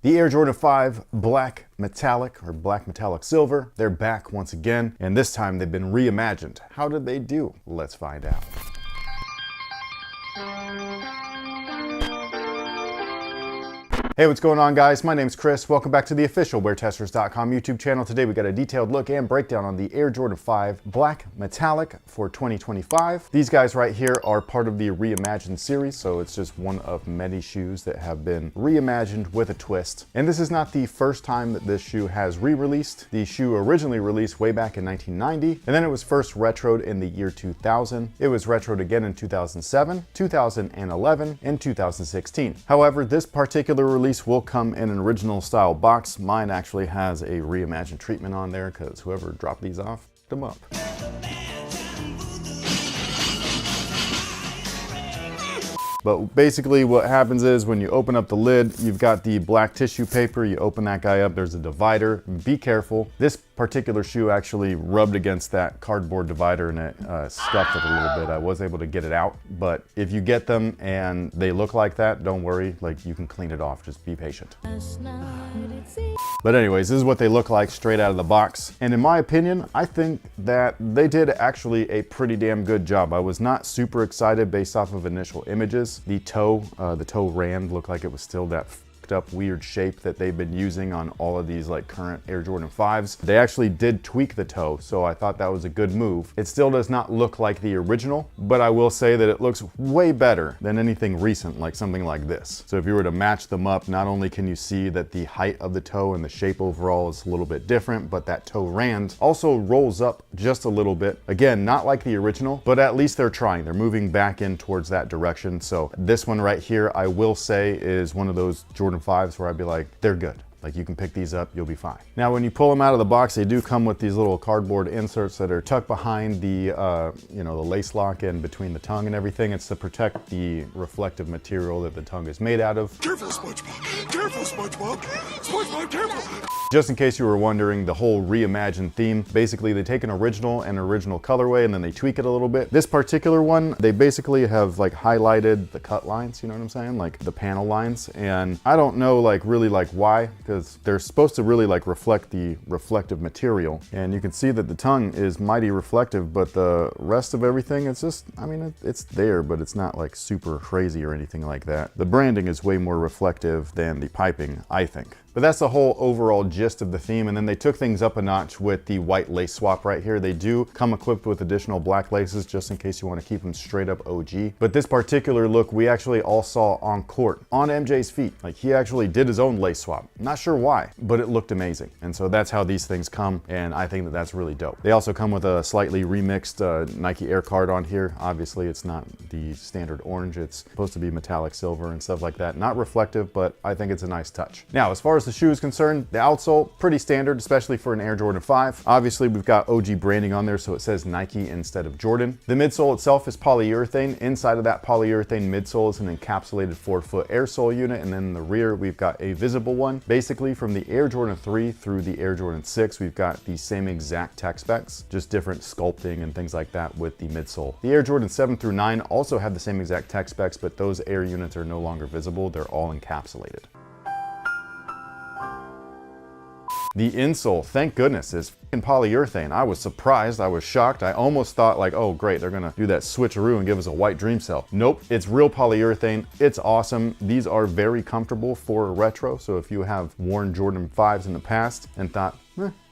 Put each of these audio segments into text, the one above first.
The Air Jordan 5 Black Metallic or Black Metallic Silver, they're back once again, and this time they've been reimagined. How did they do? Let's find out. Hey, what's going on, guys? My name's Chris. Welcome back to the official WearTesters.com YouTube channel. Today we got a detailed look and breakdown on the Air Jordan 5 Black Metallic for 2025. These guys right here are part of the Reimagined series, so it's just one of many shoes that have been reimagined with a twist. And this is not the first time that this shoe has re-released. The shoe originally released way back in 1990, and then it was first retroed in the year 2000. It was retroed again in 2007, 2011, and 2016. However, this particular release will come in an original style box. Mine actually has a reimagined treatment on there because whoever dropped these off, picked them up. But basically what happens is when you open up the lid, you've got the black tissue paper, you open that guy up, there's a divider. Be careful. This particular shoe actually rubbed against that cardboard divider and it scuffed it a little bit. I was able to get it out, but if you get them and they look like that, don't worry, like you can clean it off, just be patient. But anyways, this is what they look like straight out of the box. And in my opinion, I think that they did actually a pretty damn good job. I was not super excited based off of initial images. The toe rand looked like it was still that up weird shape that they've been using on all of these like current Air Jordan 5s. They actually did tweak the toe, so I thought that was a good move. It still does not look like the original, but I will say that it looks way better than anything recent, like something like this. So if you were to match them up, not only can you see that the height of the toe and the shape overall is a little bit different, but that toe rand also rolls up just a little bit. Again, not like the original, but at least they're trying. They're moving back in towards that direction. So this one right here, I will say, is one of those Jordan 5s where I'd be like, they're good. Like you can pick these up, you'll be fine. Now, when you pull them out of the box, they do come with these little cardboard inserts that are tucked behind the, the lace lock and between the tongue and everything. It's to protect the reflective material that the tongue is made out of. Careful, SpongeBob! Careful, SpongeBob! SpongeBob, careful! Just in case you were wondering, the whole reimagined theme, basically they take an original colorway and then they tweak it a little bit. This particular one, they basically have like highlighted the cut lines, you know what I'm saying? Like the panel lines. And I don't know really why, because they're supposed to really like reflect the reflective material. And you can see that the tongue is mighty reflective, but the rest of everything, it's just, I mean, it's there, but it's not like super crazy or anything like that. The branding is way more reflective than the piping, I think. But that's the whole overall gist of the theme. And then they took things up a notch with the white lace swap right here. They do come equipped with additional black laces just in case you want to keep them straight up OG. But this particular look, we actually all saw on court, on MJ's feet. Like he actually did his own lace swap. Not sure why, but it looked amazing. And so that's how these things come. And I think that that's really dope. They also come with a slightly remixed Nike Air card on here. Obviously it's not the standard orange. It's supposed to be metallic silver and stuff like that. Not reflective, but I think it's a nice touch. Now, as far as the shoe is concerned, the outsole, pretty standard, especially for an Air Jordan 5. Obviously, we've got OG branding on there, so it says Nike instead of Jordan. The midsole itself is polyurethane. Inside of that polyurethane midsole is an encapsulated 4-foot air sole unit, and then in the rear, we've got a visible one. Basically, from the Air Jordan 3 through the Air Jordan 6, we've got the same exact tech specs, just different sculpting and things like that with the midsole. The Air Jordan 7 through 9 also have the same exact tech specs, but those air units are no longer visible. They're all encapsulated. The insole, thank goodness, is fucking polyurethane. I was surprised, I was shocked. I almost thought like, oh great, they're gonna do that switcheroo and give us a white dream cell. Nope, it's real polyurethane. It's awesome. These are very comfortable for a retro. So if you have worn Jordan 5s in the past and thought,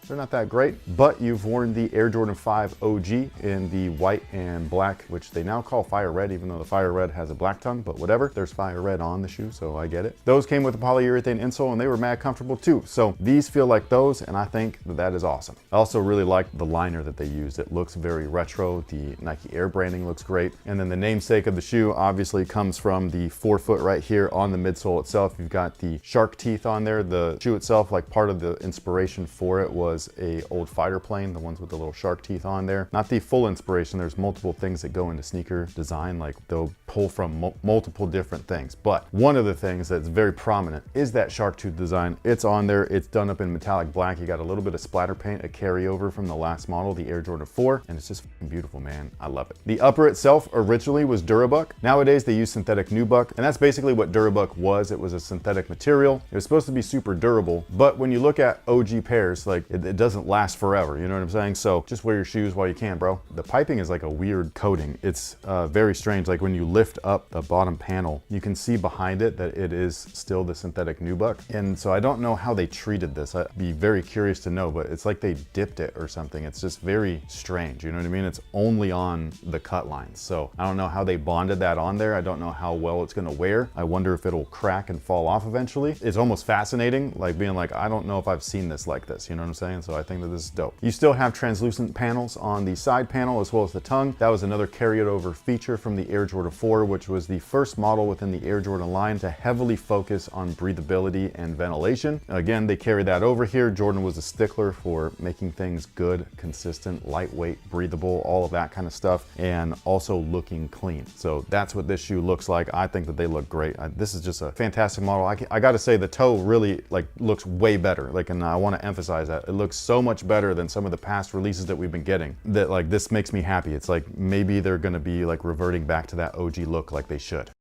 they're not that great, but you've worn the Air Jordan 5 OG in the white and black, which they now call fire red, even though the fire red has a black tongue, but whatever. There's fire red on the shoe, so I get it. Those came with a polyurethane insole and they were mad comfortable too. So these feel like those, and I think that that is awesome. I also really like the liner that they used. It looks very retro. The Nike Air branding looks great. And then the namesake of the shoe obviously comes from the 4-foot right here on the midsole itself. You've got the shark teeth on there. The shoe itself, like part of the inspiration for it was a old fighter plane, the ones with the little shark teeth on there. Not the full inspiration. There's multiple things that go into sneaker design, like they'll pull from multiple different things. But one of the things that's very prominent is that shark tooth design. It's on there. It's done up in metallic black. You got a little bit of splatter paint carryover from the last model, the Air Jordan 4, and it's just fucking beautiful, man. I love it. The upper itself originally was Durabuck. Nowadays they use synthetic nubuck, and that's basically what Durabuck was. It was a synthetic material. It was supposed to be super durable, but when you look at OG pairs, like it doesn't last forever, you know what I'm saying? So just wear your shoes while you can, bro. The piping is like a weird coating. It's very strange. Like when you lift up the bottom panel, you can see behind it that it is still the synthetic nubuck. And so I don't know how they treated this. I'd be very curious to know, but it's like they dipped it or something. It's just very strange, you know what I mean? It's only on the cut lines. So I don't know how they bonded that on there. I don't know how well it's gonna wear. I wonder if it'll crack and fall off eventually. It's almost fascinating, like being like, I don't know if I've seen this like this, you know what I'm saying? So I think that this is dope. You still have translucent panels on the side panel as well as the tongue. That was another carried over feature from the Air Jordan 4, which was the first model within the Air Jordan line to heavily focus on breathability and ventilation. Again, they carried that over here. Jordan was a stickler for making things good, consistent, lightweight, breathable, all of that kind of stuff, and also looking clean. So that's what this shoe looks like. I think that they look great. This is just a fantastic model. I gotta say the toe really like looks way better. Like, and I wanna emphasize that. It looks so much better than some of the past releases that we've been getting that like this makes me happy. It's like maybe they're gonna be like reverting back to that OG look like they should.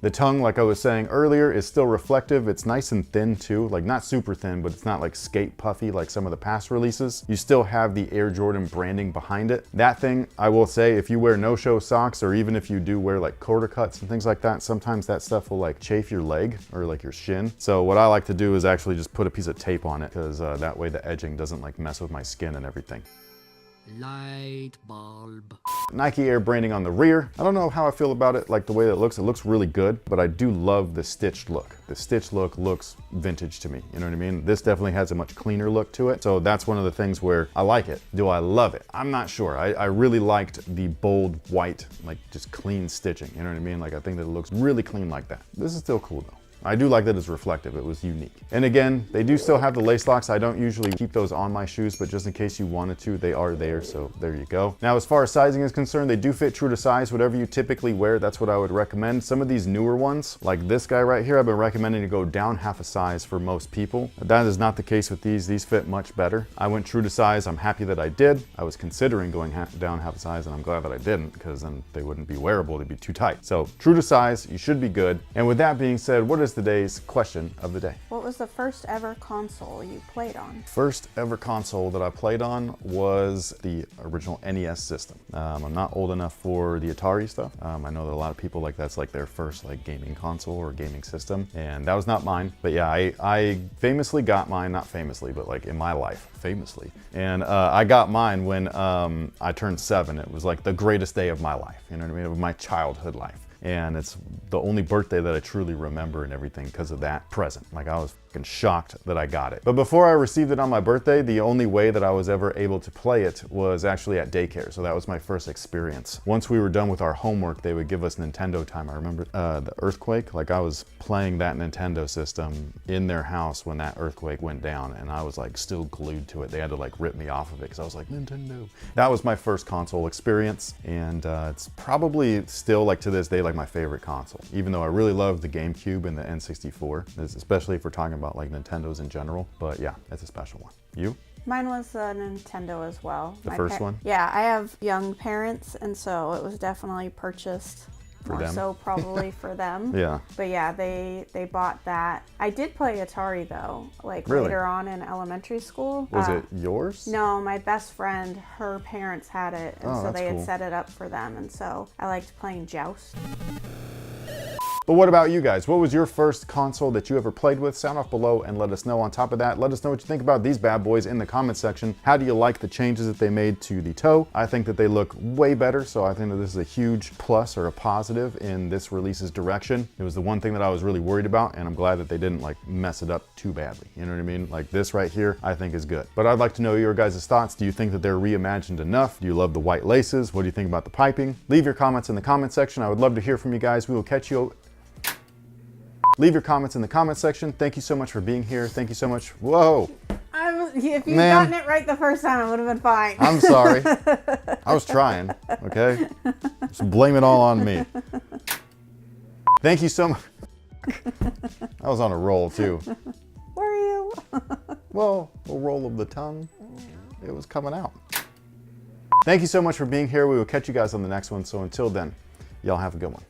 The tongue, like I was saying earlier, is still reflective. It's nice and thin too, like not super thin, but it's not like skate puffy like some of the past releases. You still have the Air Jordan branding behind it. That thing, I will say, if you wear no-show socks, or even if you do wear like quarter cuts and things like that, sometimes that stuff will like chafe your leg or like your shin. So what I like to do is actually just put a piece of tape on it, because that way the edging doesn't like mess with my skin and everything. Light bulb. Nike Air branding on the rear. I don't know how I feel about it, like the way that it looks really good, but I do love the stitched look. The stitched look looks vintage to me, you know what I mean? This definitely has a much cleaner look to it, so that's one of the things where I like it. Do I love it? I'm not sure. I really liked the bold white, like just clean stitching, you know what I mean? Like I think that it looks really clean like that. This is still cool though. I do like that it's reflective. It was unique. And again, they do still have the lace locks. I don't usually keep those on my shoes, but just in case you wanted to, they are there, so there you go. Now, as far as sizing is concerned, they do fit true to size. Whatever you typically wear, that's what I would recommend. Some of these newer ones, like this guy right here, I've been recommending to go down half a size for most people. That is not the case with these. These fit much better. I went true to size. I'm happy that I did. I was considering going down half a size, and I'm glad that I didn't, because then they wouldn't be wearable. They'd be too tight. So true to size, you should be good. And with that being said, what is today's question of the day? What was the first ever console you played on? First ever console that I played on was the original NES system. I'm not old enough for the Atari stuff. I know that a lot of people like that's like their first like gaming console or gaming system, and that was not mine. But yeah, I famously got mine, not famously, but like in my life, famously. And I got mine when I turned 7. It was like the greatest day of my life, you know what I mean, of my childhood life. And it's the only birthday that I truly remember and everything because of that present. Like I was fucking shocked that I got it. But before I received it on my birthday, the only way that I was ever able to play it was actually at daycare. So that was my first experience. Once we were done with our homework, they would give us Nintendo time. I remember the earthquake, like I was playing that Nintendo system in their house when that earthquake went down, and I was like still glued to it. They had to like rip me off of it because I was like, Nintendo. That was my first console experience, and it's probably still like to this day like my favorite console, even though I really love the GameCube and the N64, especially if we're talking about like Nintendos in general. But yeah, it's a special one. You? Mine was a Nintendo as well. The first one? Yeah, I have young parents, and so it was definitely purchased more so probably for them. Yeah. But yeah, they bought that. I did play Atari though, like Really? later on in elementary school. Was it yours? No, my best friend, her parents had it, and Oh, so that's they cool. had set it up for them, and so I liked playing Joust. But what about you guys? What was your first console that you ever played with? Sound off below and let us know. On top of that, let us know what you think about these bad boys in the comment section. How do you like the changes that they made to the toe? I think that they look way better, so I think that this is a huge plus or a positive in this release's direction. It was the one thing that I was really worried about, and I'm glad that they didn't like mess it up too badly. You know what I mean? Like this right here, I think is good. But I'd like to know your guys' thoughts. Do you think that they're reimagined enough? Do you love the white laces? What do you think about the piping? Leave your comments in the comment section. I would love to hear from you guys. We will catch you. Leave your comments in the comment section. Thank you so much for being here. Thank you so much. Whoa. If you'd Man. gotten it right the first time, it would have been fine. I'm sorry. I was trying, okay? Just blame it all on me. Thank you so much. I was on a roll too. Were you? Well, little roll of the tongue. It was coming out. Thank you so much for being here. We will catch you guys on the next one. So until then, y'all have a good one.